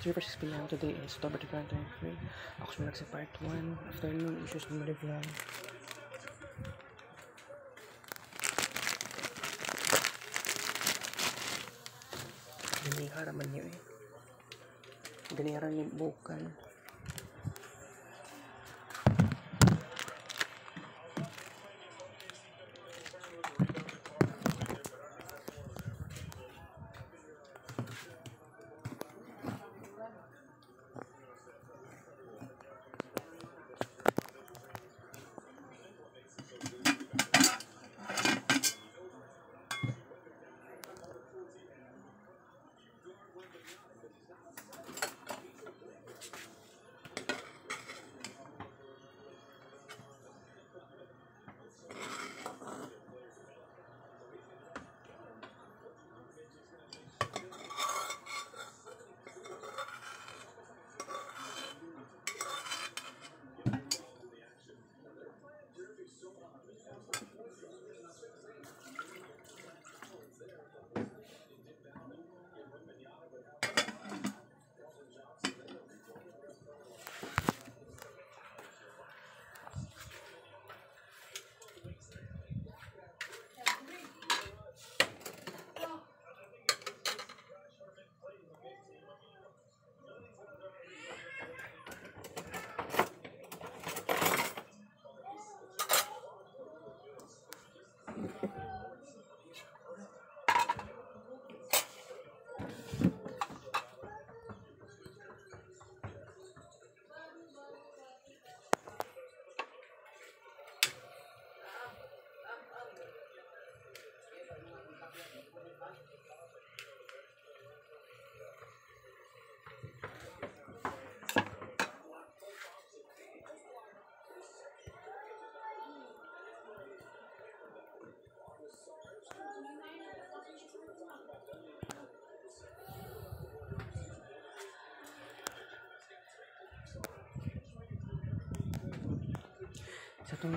3 p.m. Today is October 2023. Ako si Relax sa part 1. Afternoon issues ng Mali Vlog. Ganihara man niyo eh. Ganihara niyo bukan.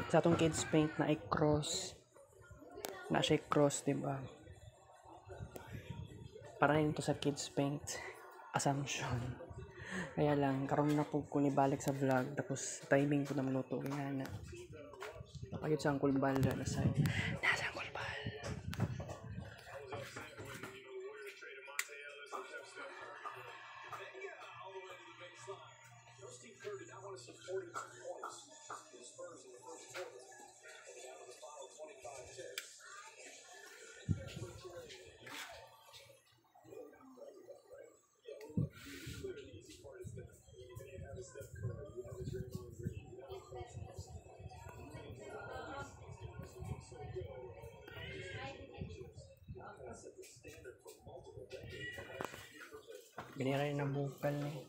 Sa atong kids paint na ay cross. Na siya cross, diba? Para rin to sa kids paint assumption. Kaya lang, karon na po ko ni balik sa vlog. Tapos timing ko na maluto. Kaya na. Napagod sa angkol bal na side. Nasa angkol bal. Ganyan rin ang bukal eh.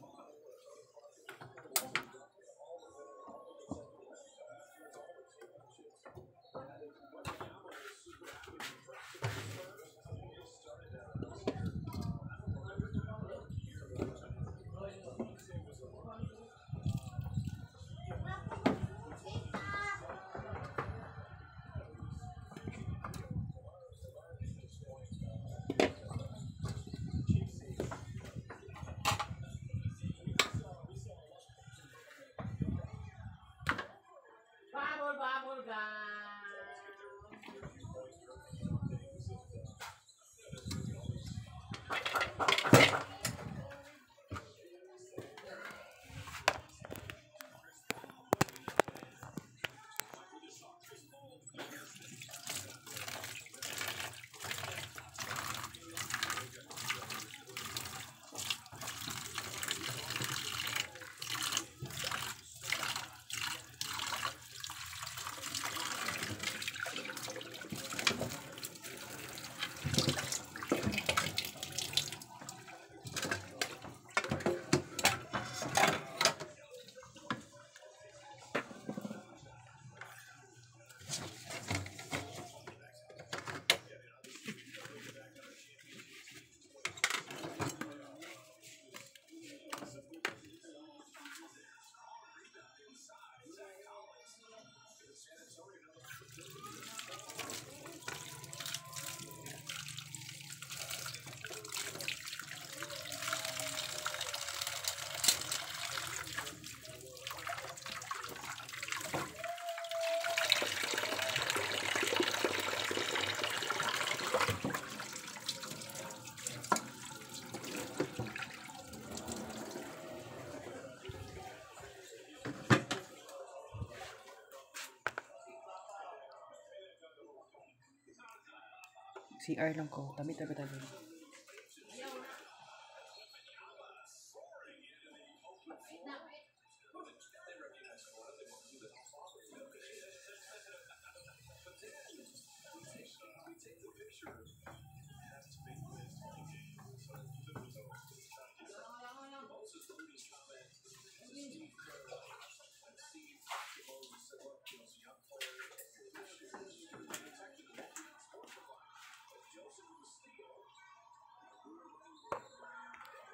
CR lang ko. Tabi.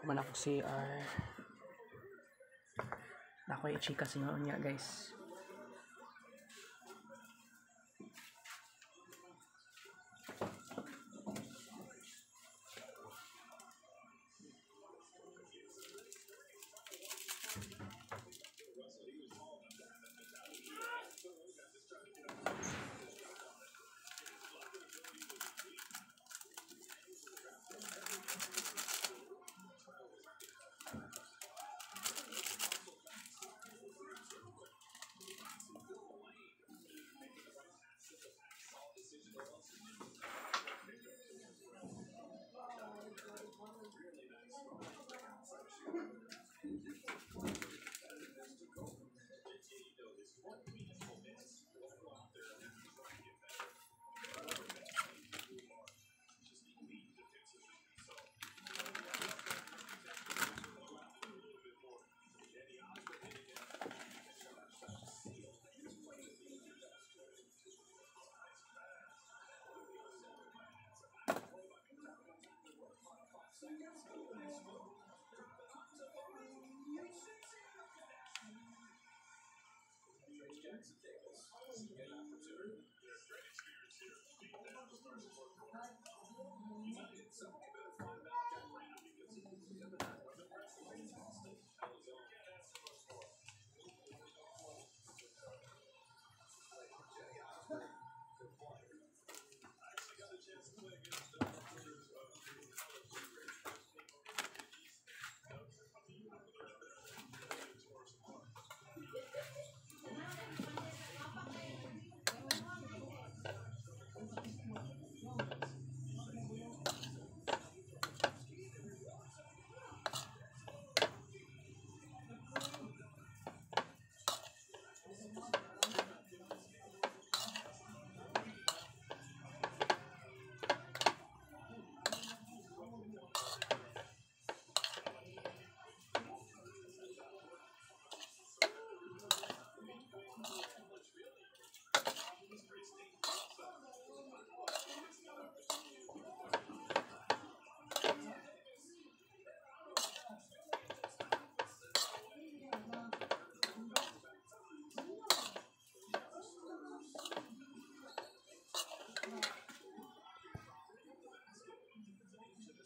Kuman ako CR. Ako yung chika sinunod niya guys.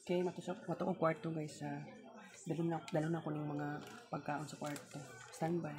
Okay, mato ko kwarto guys. Dalo na ko ng mga pagkaon sa kwarto. Standby.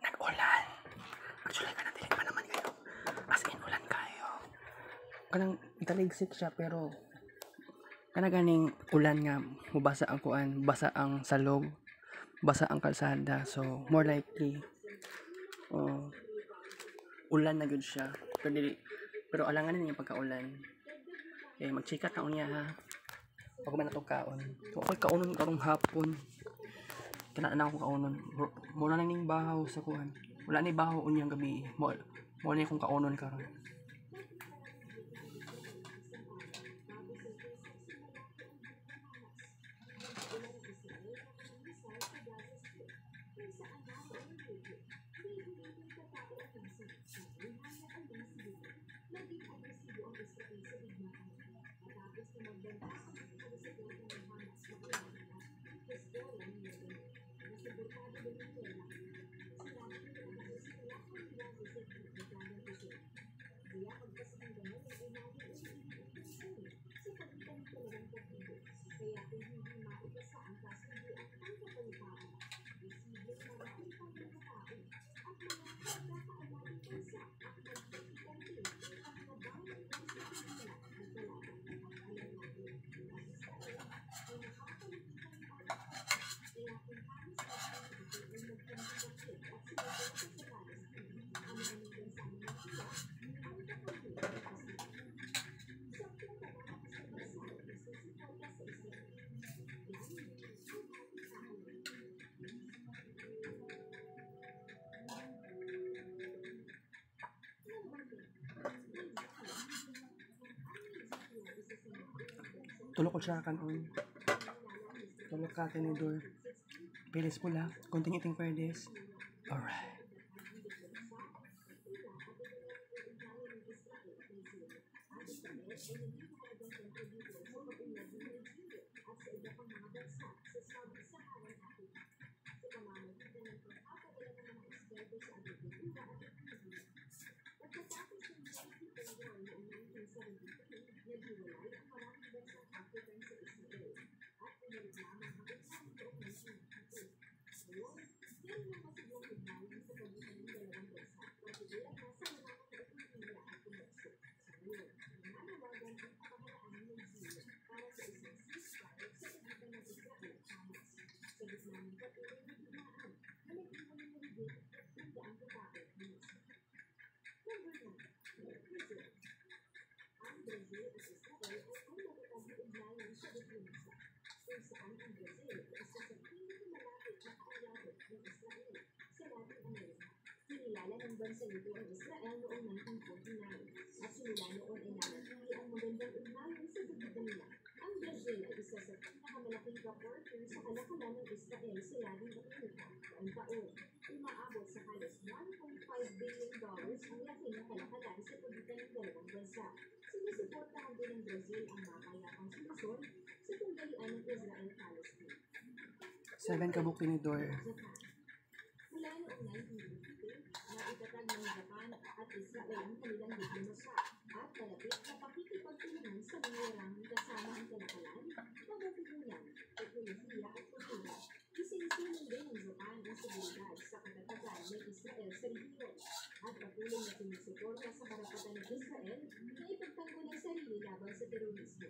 Nag-ulan. Actually, kanang pa naman kayo. As in, ulan kayo. Kanang italigsik siya, pero ganing ulan nga, mabasa ang kuan, basa ang salog, basa ang kalsada. So, more likely, ulan na gud siya. Pero alangan niya pagka-ulan. Okay, mag-check out niya ha. Pag man natong kaon. So, ako'y kaunon karong hapon. Kinaan na ako kaunon. Muna na ning bahaw sa kuhan. Wala ni bahaw unyang gabi. Muna na akong kaunon karon. Tulok ko siya kanon. Tulok ka tinidor. Pilis pula. Konting iting perdes. Alright. Kinilala ng bansang ito ang Israel noong 1949 at simula noon ay nanatili ang magandang ugnayan sa pagitan nila. Ang Brazil ay isa sa pinakamalaking supporter sa kalakalan ng Israel sa labing Amerika taon-taon. Umaabot sa halos $1.5 billion ang laki ng kalakalan sa pagitan ng dalawang bansa. Sinusuportahan din ng Brazil ang mapayapang solusyon sa tunggalian ng Israel-Palestine. 7 kabuk tinidor. Mula noong 1952, naitatag ng Japan at Israel ang kanilang diplomasya at kalapit na pakikipagtulungan sa mga larangan kasama ang kalakalan, pamumuhunan, teknolohiya at kultura. Isinusulong din ng Japan ang seguridad sa katatagan ng Israel sa rehiyon at patuloy na sumusuporta sa karapatan ng Israel na ipagtanggol ang sarili laban sa terorismo.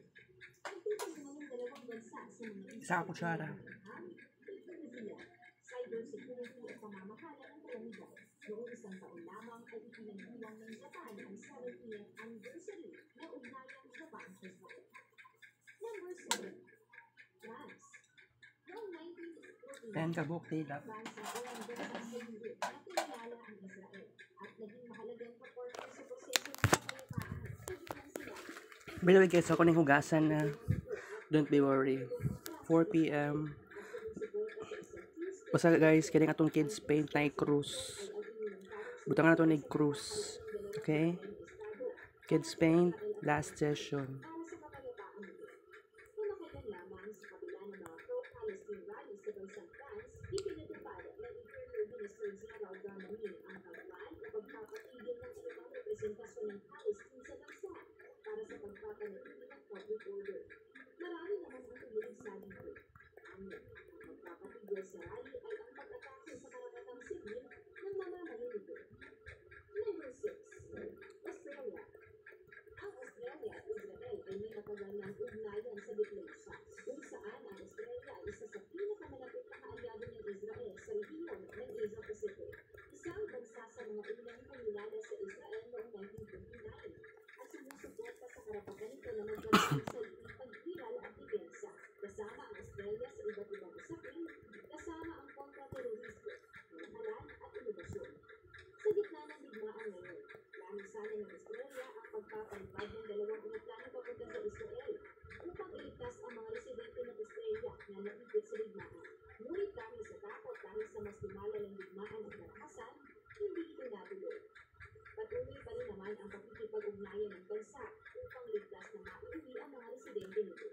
Nagtutulungan ng dalawang bansa sa mga Isa kutsara. teknolohiya, cybersecurity at pamamahala ng kalamidad. Noong isang taon lamang ay ipinagbilang ng Japan ang 70th anniversary na ugnayang Japan-Israel. Number 7. France. Noong 1949, 10 kabuk tilap. France ang unang bansa sa Europe na kinilala ang Israel at naging mahalagang kaporter sa proseso ng kapayapaan sa gitnang sila. Bilawig guys, ako ng hugasan na. Don't be worried. 4 p.m. Basta guys, kining atong kids paint na cruise. Butang na ito na cruise. Okay? Kids paint, last session. Para sa kapayapaan nito. Namakailan lamang sa kabila ng mga pro-Palestine rallies sa bansang France, ipinatupad ng Interior Minister Gerald Darmanin ang pagpaan o pagpapatigil ng ilang representasyon ng Palestine sa bansa para sa pagpapanatili ng public order. Marami naman ang tumilig sa dito. Ang pagpapatigil sa rally ay ang pag-atake sa karapatang sibil ng mamamayan nito. Number 6. Australia. Ang Australia at Israel ay may matagal ng ugnayan sa diplomasya, kung saan ang Australia ay isa sa pinakamalapit na kaalyado ng Israel sa rehiyon ng Asia-Pacific. Isang bansa sa mga unang kumilala sa Israel noong 1929 at sumusuporta sa karapatan nito na magkaroon ng sariling pagkiral at depensa, kasama ang Australia sa iba't ibang usapin, kasama ang kontra-terorismo, kalakalan at inobasyon. Sa gitna ng digmaan ngayon, plano sana ng Australia ang pagpapalipad ng dalawang eroplano papunta sa Israel upang iligtas ang mga residente ng Australia na naipit sa digmaan. Ngunit dahil sa takot dahil sa mas lumalalang digmaan at narakasan, hindi ito natuloy. Patuloy pa rin naman ang pakikipag-ugnayan ng bansa upang ligtas na maiuwi ang mga residente nito.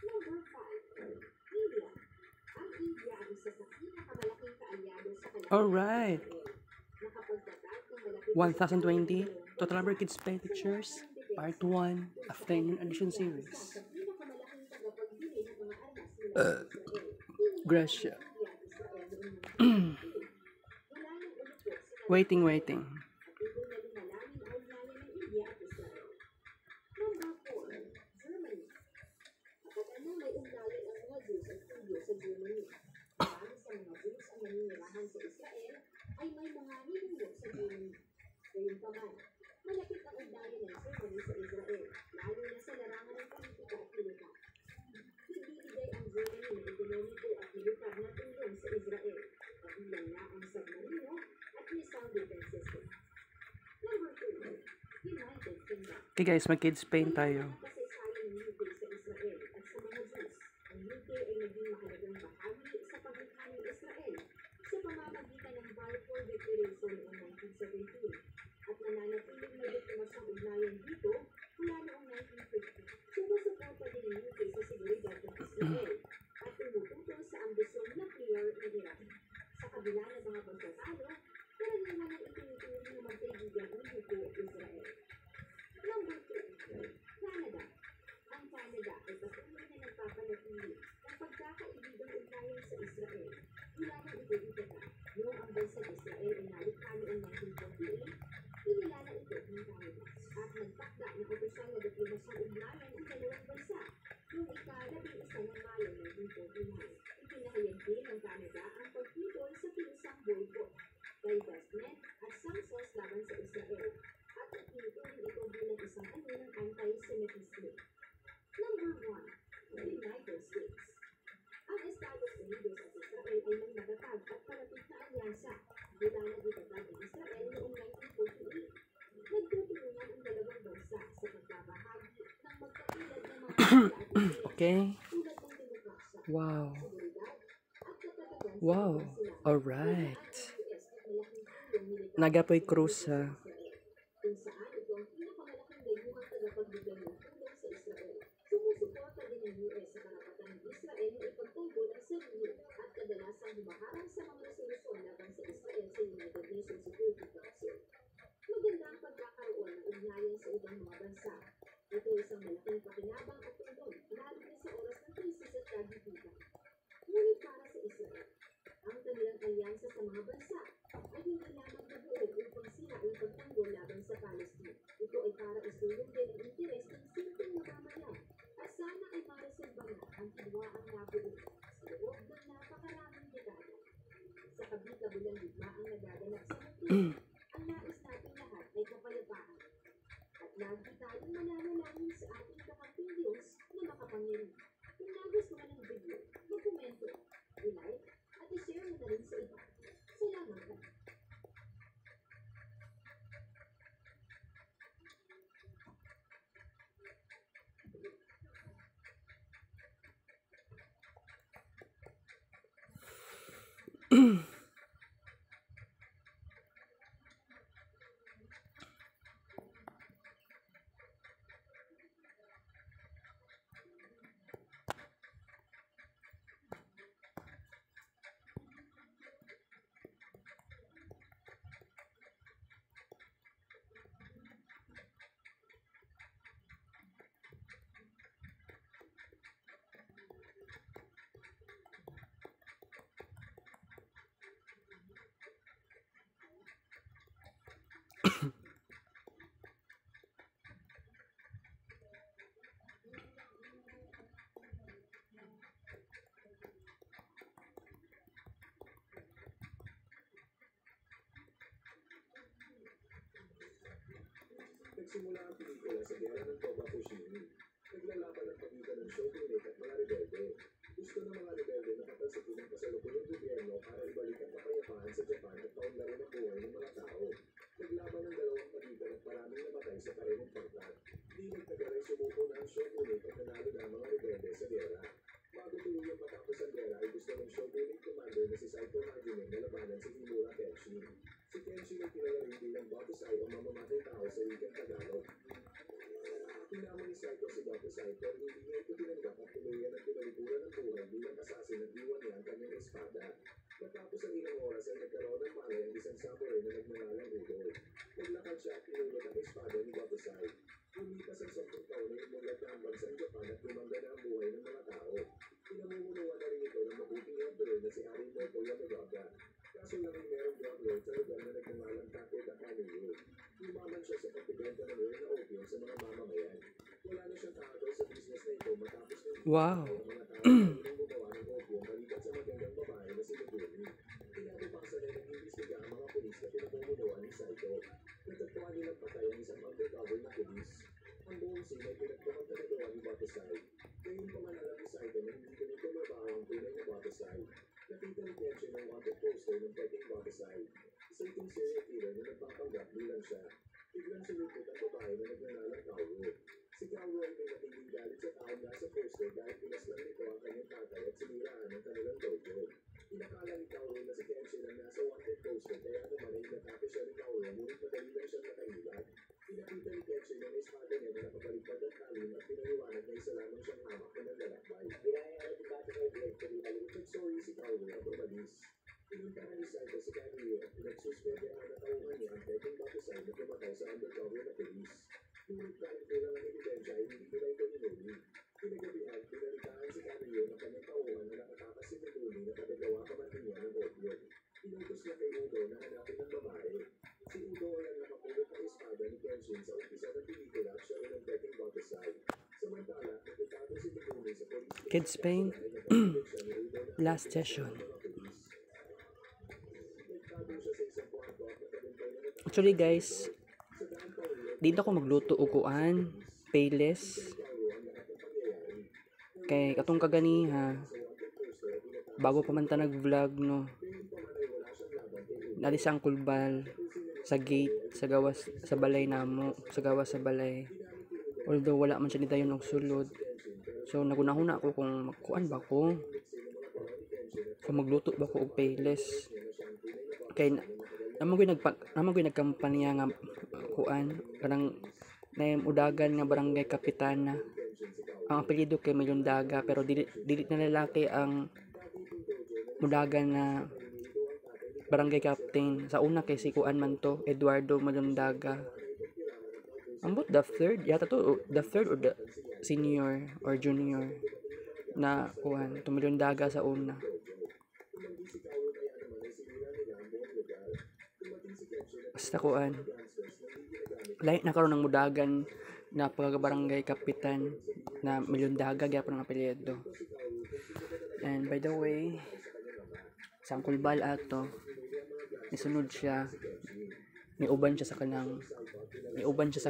Number 5. India. Ang India ay isa sa pinakamalaking kaalyado sa kalakalan ng Alright. Israel. Nakapagtatag ng malapit na 1020. Total number of kids paint pictures, part 1, afternoon edition series. Gracia. Waiting. Ay may mga nilulok sa Germany. Gayunpaman, malapit ang ugnayan ng Germany sa Israel, lalo na sa larangan ng politika at militar. Nagbibigay ang Germany ng ekonomiko at militar na tulong sa Israel, kabilang na ang submarino at missile defense system. Number 2, United Kingdom. Okay guys, mag-kids paint tayo. Kasaysayan ng UK sa Israel at sa mga Jews, ang UK ay naging mahalagang bahagi sa paglikha ng Israel sa pamamagitan ng Balfour Declaration noong 1917 at nananatiling may diplomasyang ugnayan dito mula noong 1950. Sumusuporta din ng UK sa seguridad ng Israel at tumututol sa ambisyong nuclear ng Iran. Sa kabila ng mga pagtatalo, karaniwan ang itinuturing na magkaibigan ng UK at Israel. Number 2, Canada. Ang Canada ay patuloy na nagpapanatili ng pagkakaibigang ugnayan sa Israel mula ng ito-itata. Noong ang bansang Israel ay nalikha noong 1948, inilala ito ng Canada at nagtakda ng opisyal na diplomasyang ugnayan ang dalawang bansa noong ika-11 ng Mayo 1949. Ipinahayag din ng Canada ang pagtutol sa kilusang boycott, divestment at sanctions laban sa Israel at itinuturing ito bilang isang ano ng anti-Semitismo. Number 1, United States. Ang Estados Unidos at Israel ay may matatag at palapit na alyansa mula na itatag ng Israel noong 1948. Nagtutulungan ang dalawang bansa sa pagkabahagi ng magkatulad ng mga Okay. tulad ng demokrasya, Wow. seguridad at katatagan sa Wow. ibang sila. Alright. US at malaking tulong militar Nagapoy Cruz ha. kung saan ito ang pinakamalaking dayuhang tagapagbigay ng tulong sa Israel. Sumusuporta din ng US sa karapatan ng Israel na ipagtanggol ang sarili at kadalasang humaharang sa mga resolusyon laban sa Israel sa United Nations Security Council. Maganda ang pagkakaroon ng ugnayan sa ibang mga bansa. Ito ay isang malaking pakinabang at tulong, lalo na sa oras ng krisis at kagipitan. Ngunit para sa Israel, ang kanilang alyansa sa mga bansa ay hindi lamang nabuo upang sila ay pagtanggol laban sa Palestine. Ito ay para isulong din ang interes ng simpleng mamamayan at sana ay maresolba na ang hidwaang nabuo sa loob ng napakaraming dekada. Sa kabikabulang digmaang nagaganap sa mundo, ang nais natin lahat ay kapayapaan. At lagi tayong mananalangin sa ating kakamping Diyos na makapangyarihan. Kung nagustuhan ng video, mag-komento, i-like, at i-share mo na rin sa iba. Salamat ka. Nagsimula ang pelikula sa gera ng Toba Fushimi. Naglalaban ang pagitan ng Shogunate at mga rebelde. Gusto ng mga rebelde na papansikin ang kasalukuyang gobyerno para ibalik ang kapayapaan sa Japan at paunlarin ang buhay ng mga tao. Naglaban ang dalawang pagitan at maraming namatay sa parehong pagkat. Di nagtagal ay sumuko na ang Shogunate at nanalo na ang mga rebelde sa gera. Bago tuluyang matapos ang gera ay gusto ng Shogunate commander na si Saito Hajime na labanan si Himura Kenshin. Si Kenshin ay kilala rin bilang Bakusai o mamamatay tao sa wikang Tagalog. Kinama ni Saito si Bakusai pero hindi niya ito tinanggap at tuluyan ang tinalikuran ng buhay bilang assassin at iwan niya ang kanyang espada. Matapos ang ilang oras ay nagkaroon ng malay ang isang samurai na nagnangalang Udo. Naglakad siya at pinulot ang espada ni Watasai. Lumipas ang 10 taon na imulat na ang bansang Japan at lumangga na ang buhay ng mga tao. Pinamumunuan na rin ito ng mabuting emperor na si Arinoto Yamagata. Kaso lang ay merong drug lord sa lugar na nagnangalang Takeda Kamiyo. Yumaman siya sa pagbibenta ng rare na opium sa mga mamamayan. Wala na siyang kaagaw sa business na ito matapos ng Wow. ang mga tao na gumawa ng opium maliban sa magandang babae na si Lugumi. Kinabukasan ay nag-imbestiga ang mga pulis na pinamumunuan ni Saito. Natagpuan nilang patay ang isang undercover na pulis. Ang buong scene ay pinagpapang kanagawa ni Watasai. Ngayon pa man alam ni Saito na hindi ganito mabaho ang tunay ni Watasai. Nakita ni Kenshin ang wanted poster ng peking Watasai. Isang serial killer na nagpapanggap bilang siya. Biglang sumipot ang babae na nagnangalang Kaoru. Si Kaoru ay may matinding galit sa taong nasa poster dahil pinaslang nito ang kanyang tatay at siniraan ang kanilang dojo. Inakala ni Kaoru na si Kenshin ang nasa wanted poster kaya naman ay natapos siya ni Kaoru ngunit madali lang siyang nakailat. Pinakita ni Kenshin ang espada niya na nakapaligpad ng talim at pinaliwanag na isa lamang siyang hamak na nanlalakbay. Nag-sorry si Kaoru at umalis. Pinuntahan ni Saito si Kamiyo at pinagsuspende ang natauhan niya ang peking Watasai na pumatay sa undercover na pulis. Ngunit kahit kulang ang ebidensya ay hindi nila ito ninuli. Pinagabihan, pinalitaan si Kamiyo na kanyang tauhan na nakatakas si Lugumi na katagawa kamantin niya ng opium. Inutos niya kay Udo na hanapin ang babae. Si Udo ay ang nakapulot ng espada ni Kenshin sa umpisa ng pelikula at siya rin ang peking Watasai. Samantala, nagtatago si Lugumi sa police Kids Paint. Last session. Actually guys, dito ako magluto uguan, payless. Kay katong kaganiha, bago pa man ta nag-vlog no. Nali sa Angkulbal, sa gate, sa gawas sa balay namo, sa gawas sa balay. Although wala man siya ni dayon og sulod. So nagunahuna ako kung magkuan ba ko. Kung magluto ba ko og payless. Kay naman ko'y nagkampanya nga kuan kanang name udagan nga barangay kapitana. Ang apelyido kay Mayondaga pero dili na lalaki ang udagan na barangay captain. Sa una kay si kuan man to Eduardo Mayondaga. Ambot the third yata to, the third or the senior or junior na kuan to Mayondaga sa una. Basta kuan lahi na karon ng mudagan na pagkabarangay kapitan na Mayondaga gyapon ang apelyido. And by the way, sa Angkulbal ato nisunod siya, niuban siya sa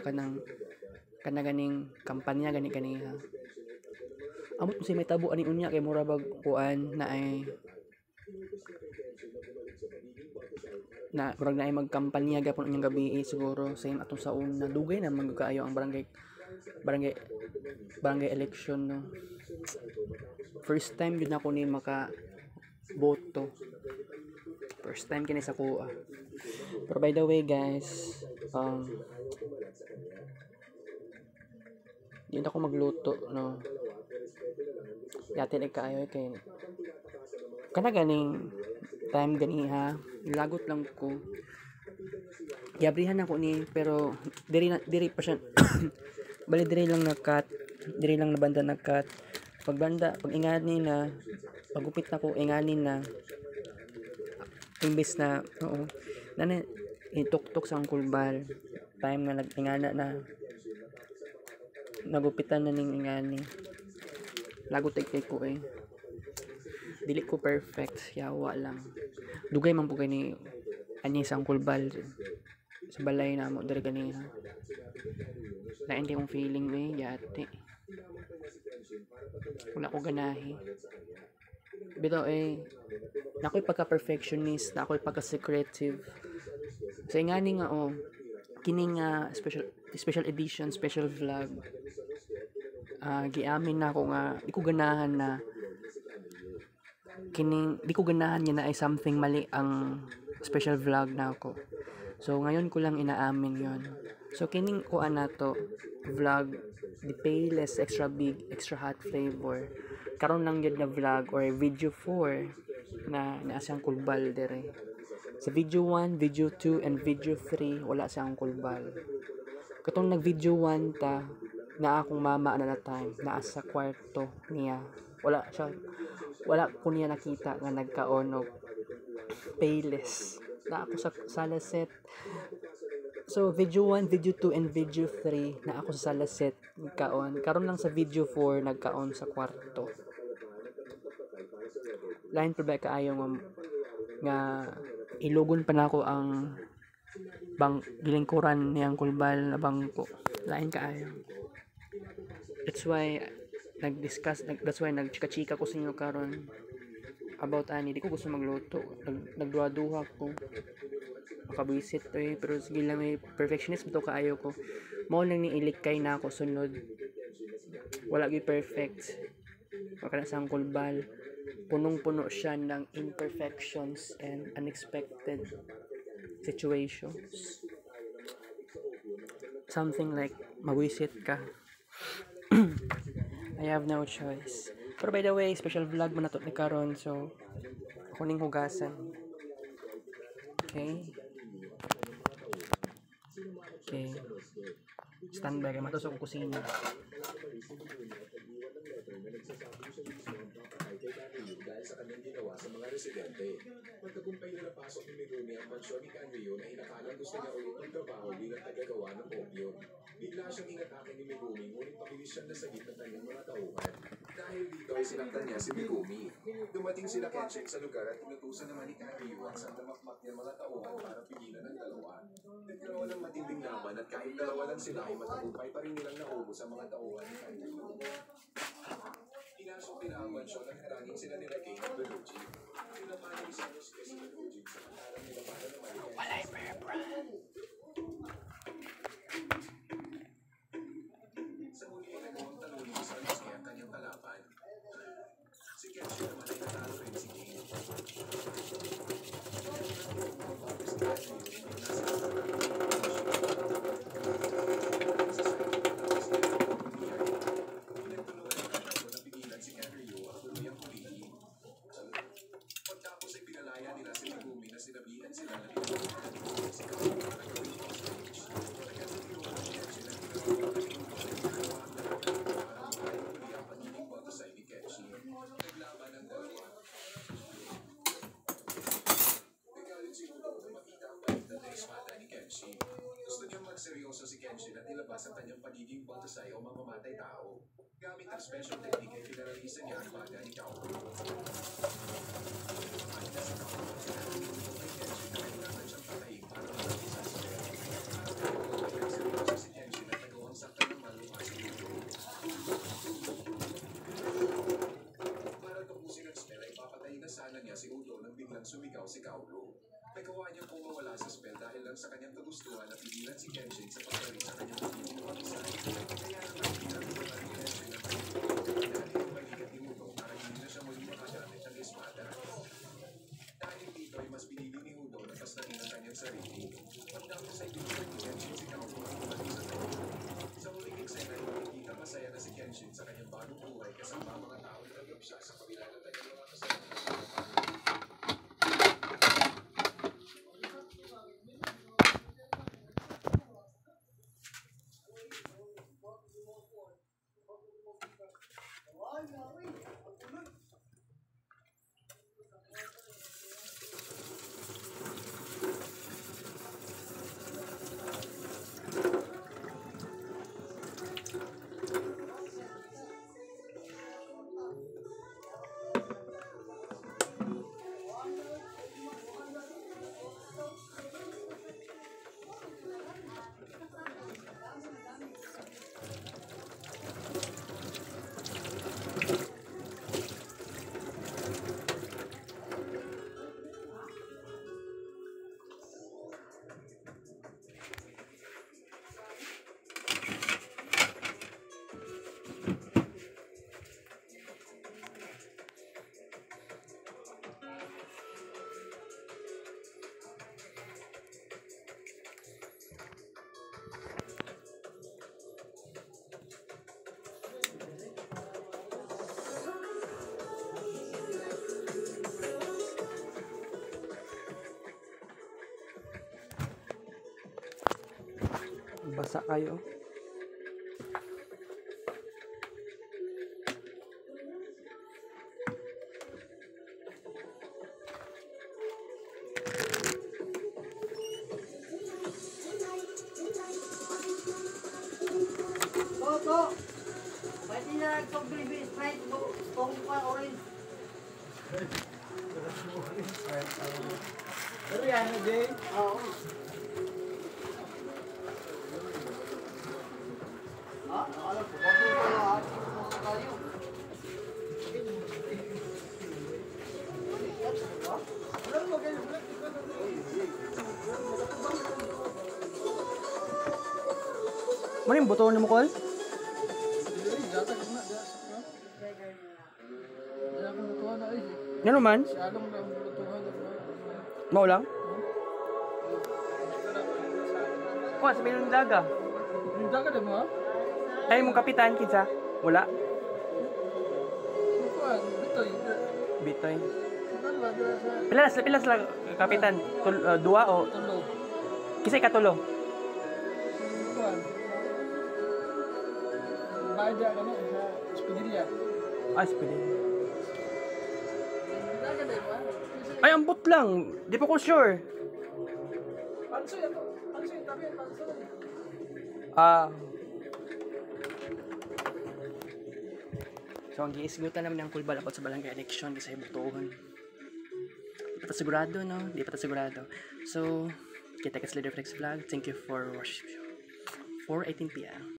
kanang kanaganing kampanya gani kaniha. Amot si may tabo ani unya kay mura bag kuan na ay na murag na ay magkampanya gapon unyang gabi siguro same atong sa una dugay na magkaayo ang barangay election no. First time yun ako ni maka boto. First time kini sa kuha. Pero by the way guys, di na ako magluto no. Yatin kaayo kay kana ganing time ganiha lagot lang ko. Giabrihan ako ni pero diri pa siya bali diri lang nabanda na cut. Pag ingani na pagupit na ko ingani na imbes na nana ituktok sa Angkulbal time na nag-ingana na nagupitan na ning ingani lagot ko dili ko perfect yawa lang dugay man po kay ni ani sa Angkulbal sa balay na mo diri ganiha na hindi kong feeling yate wala ko ganahi bitaw nako'y pagka-perfectionist, nako'y pagka-secretive. Sa ingani nga kining special edition, special vlog. Giamin na ako nga di ko ganahan na di ko ganahan niya na ay something mali ang special vlog na ako. So ngayon ko lang inaamin yon. So kining kuan na to vlog, the payless, extra big, extra hot flavor. karon lang yun na vlog or video 4 na siyang kulbal dire. Sa video 1, video 2, and video 3 wala siyang kulbal. Katong nag video 1 ta na akong mama na time naa sa kwarto niya. Wala ko niya nakita nga nagkaon og payless na ako sa sala set. So video 1, video 2, and video 3 na ako sa sala set nagkaon. Karon lang sa video 4 nagkaon sa kwarto. Lain pa ba kaayo nga ilugon pa na ako ang gilingkuran niyang kulbal na bangko. Lain kaayo. That's why nagchika-chika ko sa inyo karon about ani. Di ko gusto magluto. Nagduha-duha ko. Makabisit pero sige lang, may perfectionist to kaayo ko. Mao lang ni ilikay na ako sunod. Wala gyud perfect. Makana sa kulbal. Punong-puno siya ng imperfections and unexpected situations. Something like mawisit ka. I have no choice. Pero by the way, special vlog mo na to ni karon, so ako ning hugasan. Okay. Standby kay matusok ko kusina. Dahil sa kanyang ginawa sa mga residente. Pagtagumpay na napasok ni Megumi ang mansyon ni Canrio na inakalang gusto niya ulit magtrabaho bilang tagagawa ng opio. Bigla siyang inatake ni Megumi ngunit pabilis siyang nasagip ng kanyang mga tauhan. Dahil dito ay sinaktan niya si Megumi. Dumating sila Kenshin sa lugar at inutusan naman ni Canrio ang sandamakmak niya mga tauhan para pigilan ng dalawa. Nagkaroon ng matinding laban at kahit dalawa lang sila ay matagumpay pa rin nilang naubo sa mga tauhan ni Canrio. Pinasok nila ang mansyon at karangin sila nila Kane at Belucci. Pinapahan ni Sanos kay si Belucci sa pangalan nila para naman ni Walay brand. Sa huli ay nagawang talunin ni Sanos kaya ang kanyang kalaban. Si Kenshin naman ay natalo rin si Kane. Pagtapos ay pinalaya nila si Megumi na sinabihan sila na si Kenshin para gawin ang stage. Kaya sa tinuwa ni Kenshin ang ginawa para makahuli ang pagiging batusay ni Kenshin. Naglaban ang dalawa. Nagalit si Udo na makita ang baliktad na espada ni Kenshin. Gusto niyang magseryoso si Kenshin at ilabas ang kanyang pagiging batusay o mamamatay tao. Gamit ang special technique ay pinaralisa niya ang baga ni Kaoru. Sana niya si Udo nang biglang sumigaw si Kaoru. Nagawa niyang pumawala sa spell dahil lang sa kanyang kagustuhan na pigilan si Kenshin sa pagbalik sa kanyang pagiging pag-isay. Kaya naman pinag-ulan ni Kenshin na pagiging balikat ni Udo para hindi na siya muling makagamit ng espada. Dahil dito ay mas pinili ni Udo na paslanin ang kanyang sarili. Pagtapos ay bigyan ni Kenshin si Kaoru at bumalik sa kanya. Sa huling eksena ay makikita masaya na si Kenshin sa kanyang bagong buhay kasama ang mga tao na nagap siya sa kabila ng kanyang mga kasama. Basa kayo. Toto! Pwede na itong baby Sprite kung pa orange. Pero yan, Jay. Oo. Alam ko, bago ko lahat. Gusto tayo. Alam mo kayo, Ano yung buto ni mo, Col? Ano man? Mau lang? Oh, sabihin ng daga. yung dagat mo ha? Ay, mong kapitan, kinsa? Wala. Kuan, bitoy. Bitoy. Kuan ba Pilas lang, kapitan. Dua o? Tulo. Kisay katulo. Kuan. Bayad ka na sa Espadilla. Pwede. Dagat mo ha? Ay, ambot lang. Di pa ko sure. Pansoy ako. Pansoy, tabi ang pansoy. So, ang giisgutan naman ng kulbal about sa barangay election kasi butuhan. Di pa ta sigurado, no? Di pa ta sigurado. So, kita ka sa Leader Flex Vlog. Thank you for watching. 4:18 p.m.